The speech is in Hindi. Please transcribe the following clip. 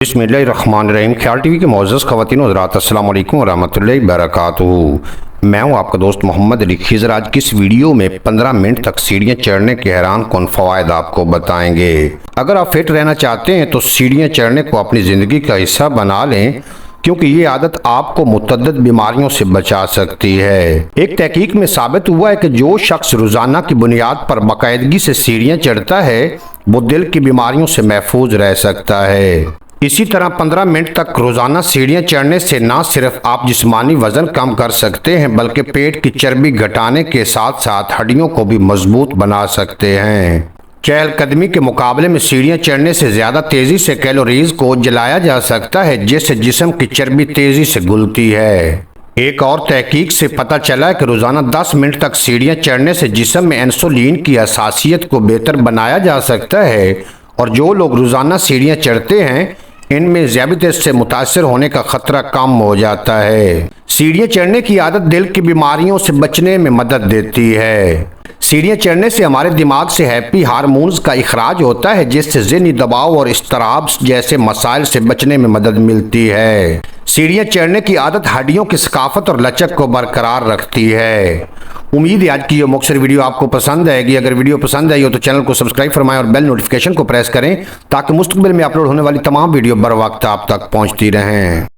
बिस्मिल्लाहिर्रहमानिर्रहीम। ख्याल टीवी के मोअज़्ज़ज़ ख़वातीन हज़रात, अस्सलाम वालेकुम वरहमतुल्लाहि वबरकातुहू। मैं हूं आपका दोस्त मोहम्मद अली खिज़र। आज की इस वीडियो में 15 मिनट तक सीढ़ियाँ चढ़ने के हैरान कौन फ़वाइद आपको बताएंगे। अगर आप फिट रहना चाहते हैं तो सीढ़ियाँ चढ़ने को अपनी ज़िंदगी का हिस्सा बना लें, क्योंकि ये आदत आपको मुतअद्दिद बीमारियों से बचा सकती है। एक तहकीक में साबित हुआ है कि जो शख्स रोजाना की बुनियाद पर बाकायदगी से सीढ़ियाँ चढ़ता है वो दिल की बीमारियों से महफूज रह सकता है। इसी तरह 15 मिनट तक रोजाना सीढ़ियाँ चढ़ने से न सिर्फ आप जिस्मानी वजन कम कर सकते हैं, बल्कि पेट की चर्बी घटाने के साथ साथ हड्डियों को भी मजबूत बना सकते हैं। चहलकदमी के मुकाबले में सीढ़ियाँ चढ़ने से ज़्यादा तेज़ी से कैलोरीज को जलाया जा सकता है, जिससे जिस्म की चर्बी तेज़ी से घुलती है। एक और तहकीक से पता चला है कि रोज़ाना 10 मिनट तक सीढ़ियाँ चढ़ने से जिस्म में इंसुलिन की हसासियत को बेहतर बनाया जा सकता है, और जो लोग रोज़ाना सीढ़ियाँ चढ़ते हैं इनमें ज़ियादत से मुतासर होने का खतरा कम हो जाता है। सीढ़ियाँ चढ़ने की आदत दिल की बीमारियों से बचने में मदद देती है। सीढ़ियाँ चढ़ने से हमारे दिमाग से हैप्पी हार्मोन्स का इखराज होता है, जिससे ज़हनी दबाव और इज़्तिराब जैसे मसाइल से बचने में मदद मिलती है। सीढ़ियाँ चढ़ने की आदत हड्डियों की सकाफत और लचक को बरकरार रखती है। उम्मीद है आज की ये मुख्तसर वीडियो आपको पसंद आएगी। अगर वीडियो पसंद आई हो तो चैनल को सब्सक्राइब फरमाएं और बेल नोटिफिकेशन को प्रेस करें, ताकि मुस्तकबिल में अपलोड होने वाली तमाम वीडियो बर वक्त आप तक पहुँचती रहें।